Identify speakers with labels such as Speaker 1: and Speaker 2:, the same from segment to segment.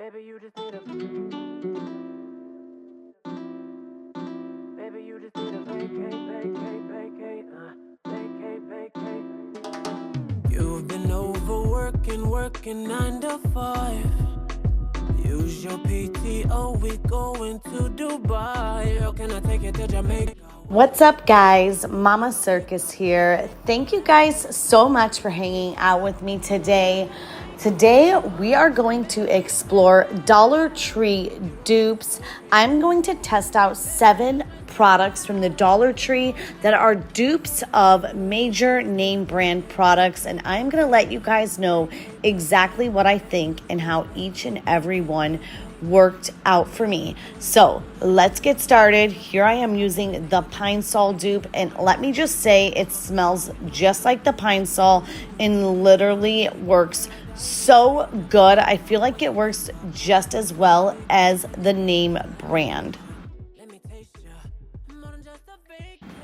Speaker 1: Baby, you just need a Baby, you just need a vacate. You've been overworking, working 9 to 5. Use your PTO, we going to Dubai. How can I take it to Jamaica?
Speaker 2: What's up, guys? Mama Circus here. Thank you guys so much for hanging out with me today. Today, we are going to explore Dollar Tree dupes. I'm going to test out 7 products from the Dollar Tree that are dupes of major name brand products, and I'm going to let you guys know exactly what I think and how each and every one worked out for me. So let's get started. Here I am using the Pine Sol dupe, and let me just say it smells just like the Pine Sol and literally works so good. I feel like it works just as well as the name brand.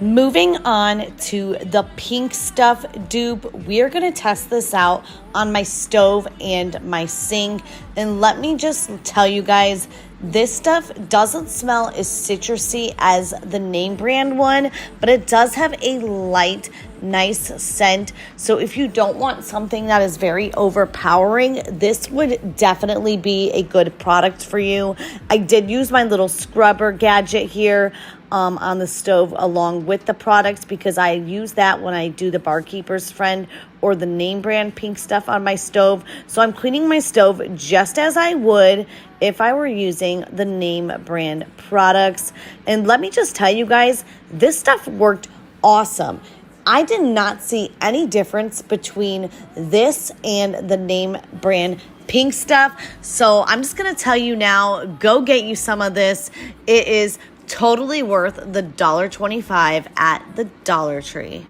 Speaker 2: Moving on to the Pink Stuff dupe, we are going to test this out on my stove and my sink. And let me just tell you guys, this stuff doesn't smell as citrusy as the name brand one, but it does have a light, nice scent. So if you don't want something that is very overpowering, this would definitely be a good product for you. I did use my little scrubber gadget here on the stove along with the products, because I use that when I do the Barkeeper's Friend or the name brand Pink Stuff on my stove. So I'm cleaning my stove just as I would if I were using the name brand products. And let me just tell you guys, this stuff worked awesome. I did not see any difference between this and the name brand Pink Stuff. So I'm just going to tell you now, go get you some of this. It is totally worth the $1.25 at the Dollar Tree.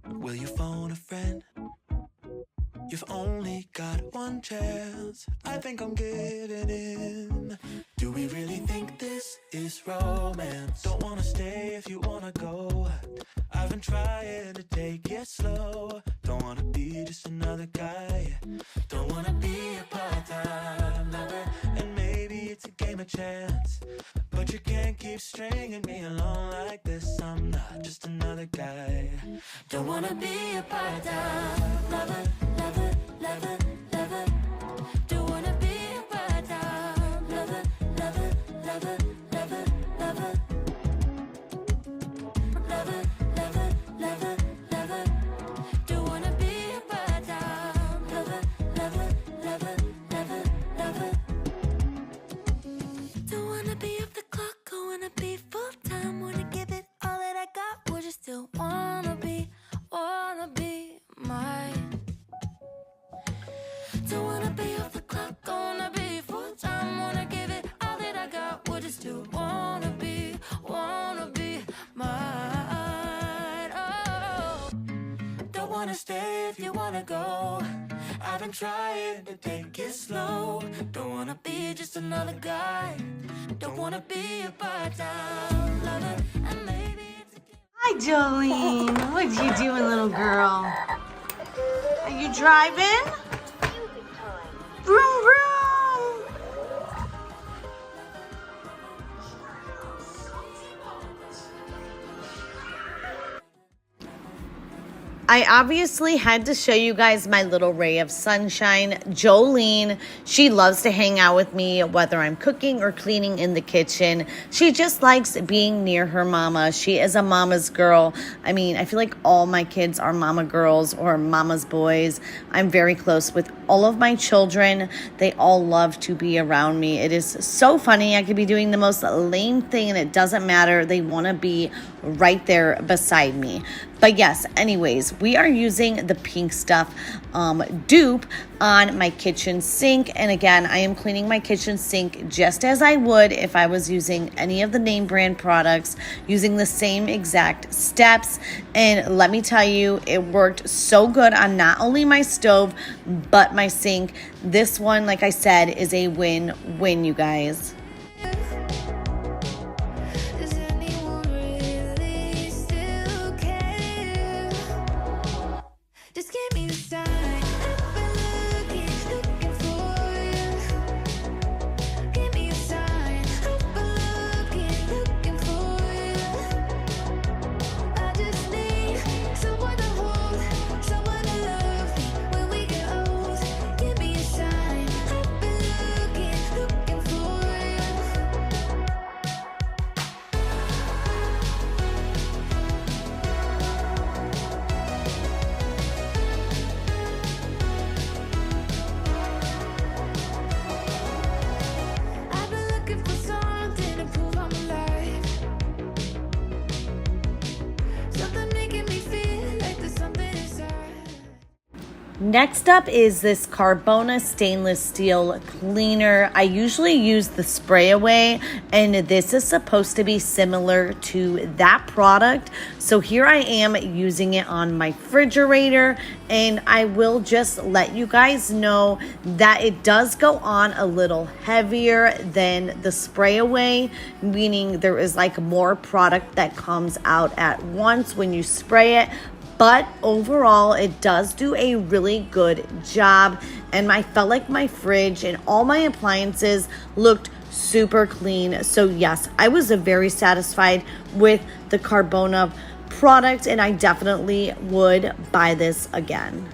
Speaker 1: Will you phone a friend? You've only got one chance. I think I'm giving in. Do we really think this is romance? Don't wanna stay if you wanna go. I've been trying to take it slow. Don't wanna be just another guy. Don't wanna be a part-time lover. And maybe it's a game of chance, but you can't keep stringing me along like this. I'm not just another guy. Don't wanna be a part-time lover, lover, lover, lover. Don't wanna be a part-time lover, lover, lover, lover, lover. Lover, lover, lover, lover. Don't wanna be a part-time lover, lover, lover, lover, lover. Don't wanna be off the clock, I wanna be full-time. Wanna give it all that I got, would you still wanna be mine? Don't wanna be off the clock, I wanna be full-time. Wanna give it all that I got, would you still wanna be mine? Oh, don't wanna stay if you wanna go. I've been trying to take it slow. Don't wanna be just another guy. Don't wanna be a part-time lover. And maybe it's a...
Speaker 2: Hi, Jolene. What you doing, little girl? Are you driving? Vroom, vroom. I obviously had to show you guys my little ray of sunshine, Jolene. She loves to hang out with me, whether I'm cooking or cleaning in the kitchen. She just likes being near her mama. She is a mama's girl. I mean, I feel like all my kids are mama girls or mama's boys. I'm very close with all of my children. They all love to be around me. It is so funny. I could be doing the most lame thing and it doesn't matter. They want to be right there beside me. But yes, anyways, we are using the Pink Stuff dupe on my kitchen sink. And again, I am cleaning my kitchen sink just as I would if I was using any of the name brand products, using the same exact steps. And let me tell you, it worked so good on not only my stove, but my sink. This one, like I said, is a win-win, you guys. Next up is this Carbona stainless steel cleaner. I usually use the spray away, and this is supposed to be similar to that product. So here I am using it on my refrigerator, and I will just let you guys know that it does go on a little heavier than the spray away, meaning there is like more product that comes out at once when you spray it. But overall, it does do a really good job, and I felt like my fridge and all my appliances looked super clean. So yes, I was very satisfied with the Carbona product, and I definitely would buy this again.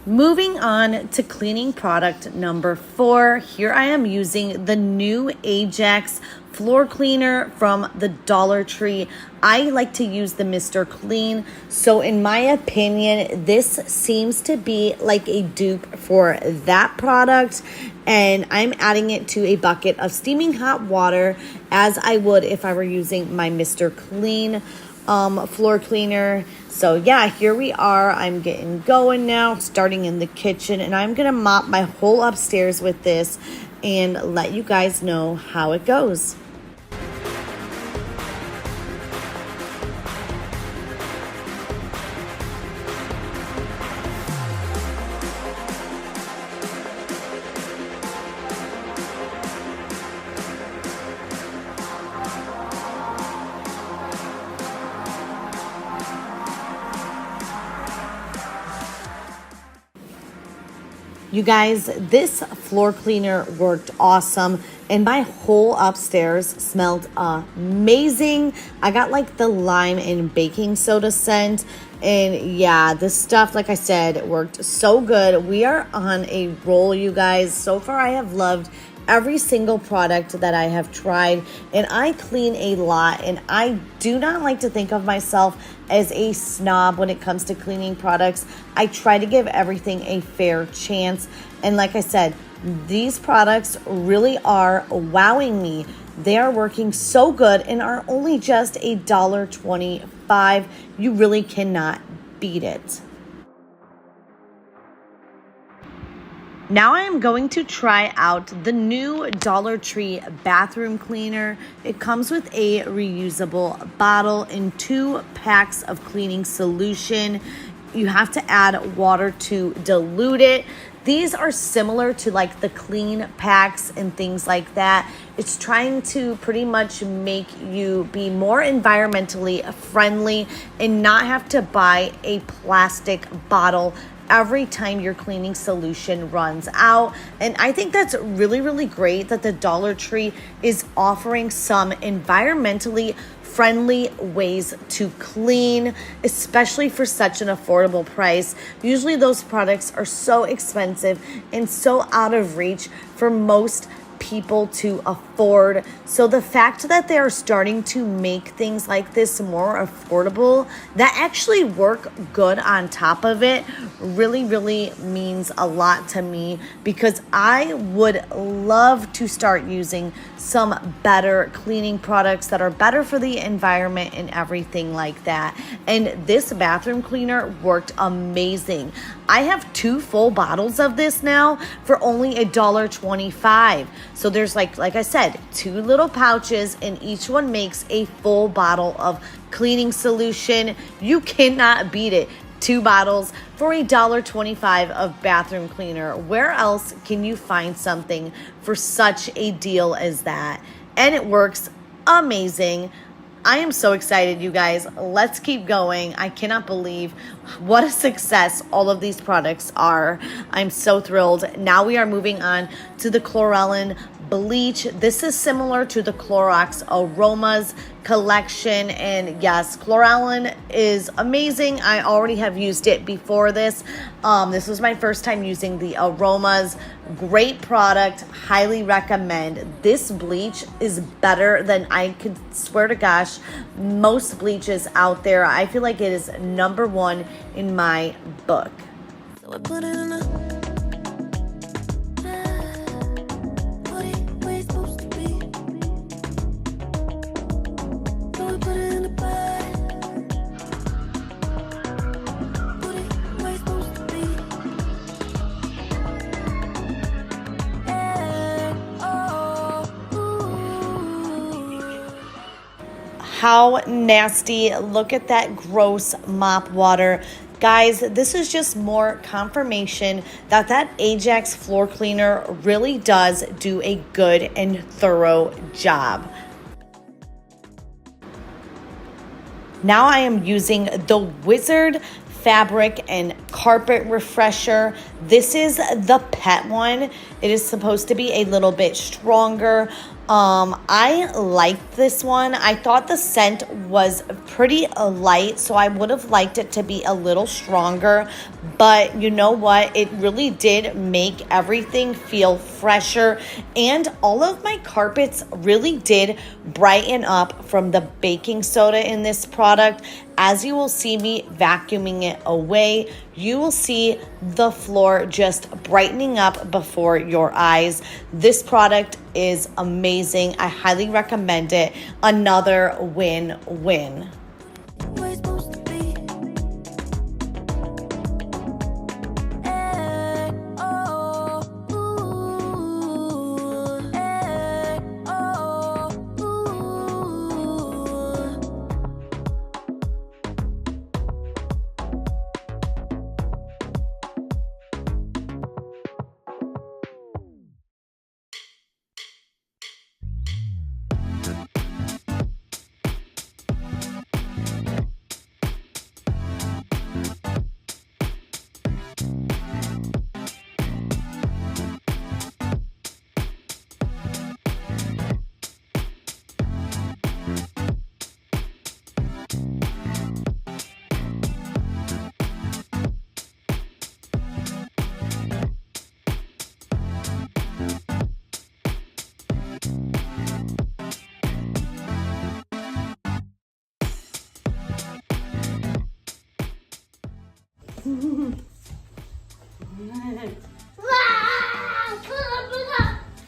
Speaker 2: Moving on to cleaning product number 4, here I am using the new Ajax floor cleaner from the Dollar Tree. I like to use the Mr. Clean, so in my opinion, this seems to be like a dupe for that product, and I'm adding it to a bucket of steaming hot water as I would if I were using my Mr. Clean floor cleaner. So yeah, here we are. I'm getting going now, starting in the kitchen, and I'm gonna mop my whole upstairs with this and let you guys know how it goes. You guys, this floor cleaner worked awesome, and my whole upstairs smelled amazing. I got like the lime and baking soda scent, and yeah, this stuff, like I said, worked so good. We are on a roll, you guys. So far, I have loved every single product that I have tried, and I clean a lot, and I do not like to think of myself as a snob when it comes to cleaning products. I try to give everything a fair chance, and like I said, these products really are wowing me. They are working so good and are only just $1.25. You really cannot beat it. Now I am going to try out the new Dollar Tree bathroom cleaner. It comes with a reusable bottle and 2 packs of cleaning solution. You have to add water to dilute it. These are similar to like the clean packs and things like that. It's trying to pretty much make you be more environmentally friendly and not have to buy a plastic bottle every time your cleaning solution runs out. And I think that's really, really great that the Dollar Tree is offering some environmentally friendly ways to clean, especially for such an affordable price. Usually those products are so expensive and so out of reach for most people to afford. So the fact that they are starting to make things like this more affordable that actually work good on top of it really, really means a lot to me, because I would love to start using some better cleaning products that are better for the environment and everything like that. And this bathroom cleaner worked amazing. I have 2 full bottles of this now for only $1.25. So there's like I said, 2 little pouches, and each one makes a full bottle of cleaning solution. You cannot beat it. 2 bottles for $1.25 of bathroom cleaner. Where else can you find something for such a deal as that? And it works amazing. I am so excited, you guys. Let's keep going. I cannot believe what a success all of these products are. I'm so thrilled. Now we are moving on to the Chlorella bleach. This is similar to the Clorox Aromas collection, and yes, chloralin is amazing. I already have used it before this. This was my first time using the Aromas. Great product, highly recommend. This bleach is better than I could swear to gosh most bleaches out there. I feel like it is number one in my book.
Speaker 1: So I put it in the
Speaker 2: How nasty. Look at that gross mop water. Guys, this is just more confirmation that that Ajax floor cleaner really does do a good and thorough job. Now I am using the Wizard fabric and carpet refresher. This is the pet one. It is supposed to be a little bit stronger. I liked this one. I thought the scent was pretty light, so I would have liked it to be a little stronger. But you know what? It really did make everything feel fresher, and all of my carpets really did brighten up from the baking soda in this product. As you will see me vacuuming it away, you will see the floor just brightening up before your eyes. This product is amazing. I highly recommend it. Another win-win.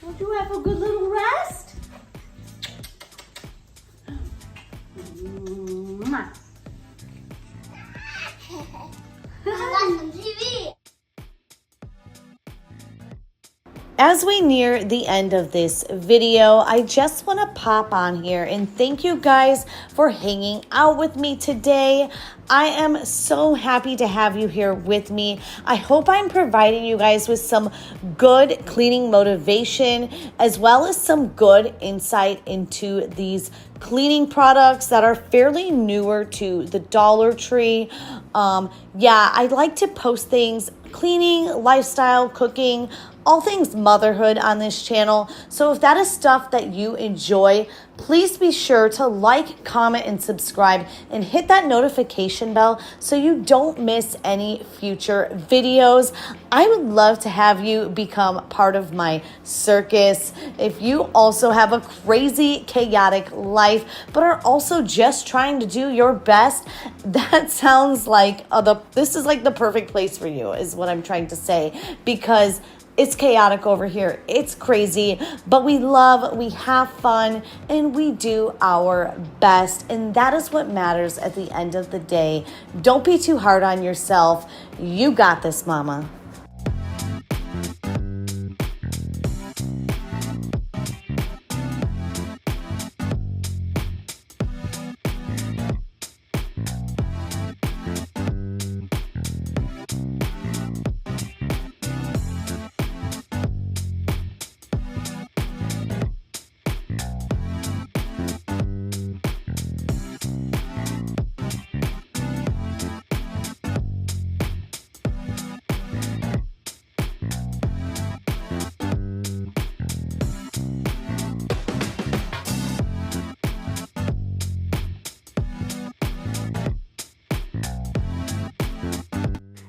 Speaker 2: Don't you have a good little rest? As we near the end of this video, I just want to pop on here and thank you guys for hanging out with me today. I am so happy to have you here with me. I hope I'm providing you guys with some good cleaning motivation, as well as some good insight into these cleaning products that are fairly newer to the Dollar Tree. Yeah, I like to post things, cleaning, lifestyle, cooking, all things motherhood on this channel. So if that is stuff that you enjoy, please be sure to like, comment, and subscribe, and hit that notification bell so you don't miss any future videos. I would love to have you become part of my circus. If you also have a crazy, chaotic life, but are also just trying to do your best, that sounds like this is like the perfect place for you, is what I'm trying to say, because it's chaotic over here. It's crazy, but we love, we have fun, and we do our best. And that is what matters at the end of the day. Don't be too hard on yourself. You got this, mama.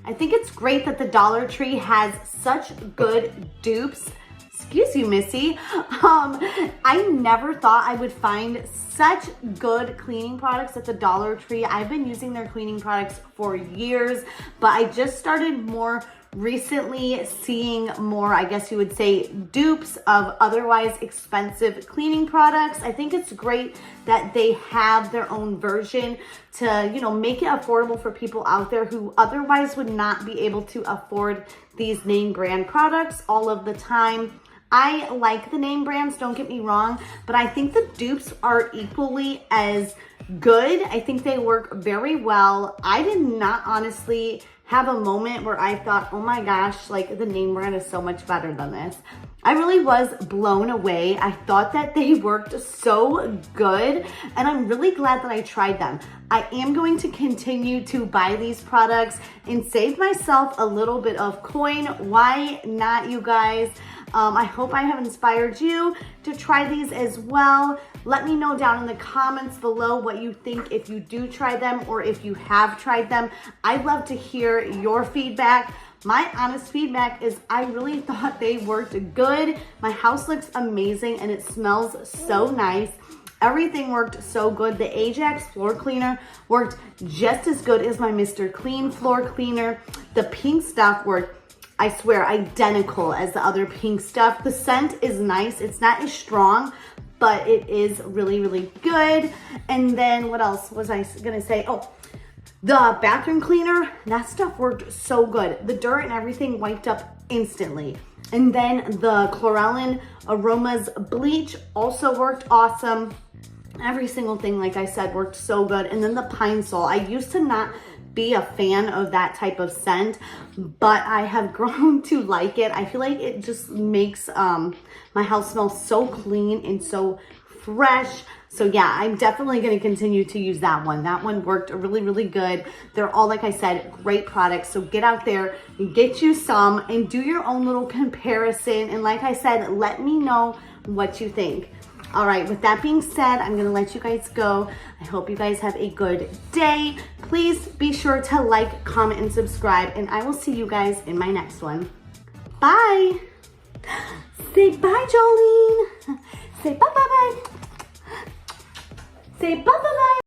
Speaker 2: I think it's great that the Dollar Tree has such good dupes. Excuse you, Missy. I never thought I would find such good cleaning products at the Dollar Tree. I've been using their cleaning products for years, but I just started more recently seeing more, I guess you would say, dupes of otherwise expensive cleaning products. I think it's great that they have their own version to, you know, make it affordable for people out there who otherwise would not be able to afford these name brand products all of the time. I like the name brands, don't get me wrong, but I think the dupes are equally as good. I think they work very well. I did not honestly have a moment where I thought, oh my gosh, like the name brand is so much better than this. I really was blown away. I thought that they worked so good, and I'm really glad that I tried them. I am going to continue to buy these products and save myself a little bit of coin. Why not, you guys? I hope I have inspired you to try these as well. Let me know down in the comments below what you think if you do try them or if you have tried them. I'd love to hear your feedback. My honest feedback is I really thought they worked good. My house looks amazing and it smells so nice. Everything worked so good. The Ajax floor cleaner worked just as good as my Mr. Clean floor cleaner. The pink stuff worked, I swear, identical as the other pink stuff. The scent is nice. It's not as strong, but it is really, really good. And then what else was I gonna say? Oh, the bathroom cleaner, that stuff worked so good. The dirt and everything wiped up instantly. And then the Chlorelin Aromas bleach also worked awesome. Every single thing, like I said, worked so good. And then the Pine Sol, I used to not be a fan of that type of scent, but I have grown to like it. I feel like it just makes my house smell so clean and so fresh. So yeah, I'm definitely going to continue to use that one. That one worked really, really good. They're all, like I said, great products. So get out there and get you some and do your own little comparison. And like I said, let me know what you think. All right, with that being said, I'm gonna let you guys go. I hope you guys have a good day. Please be sure to like, comment, and subscribe, and I will see you guys in my next one. Bye. Say bye, Jolene. Say bye-bye-bye. Say bye-bye-bye.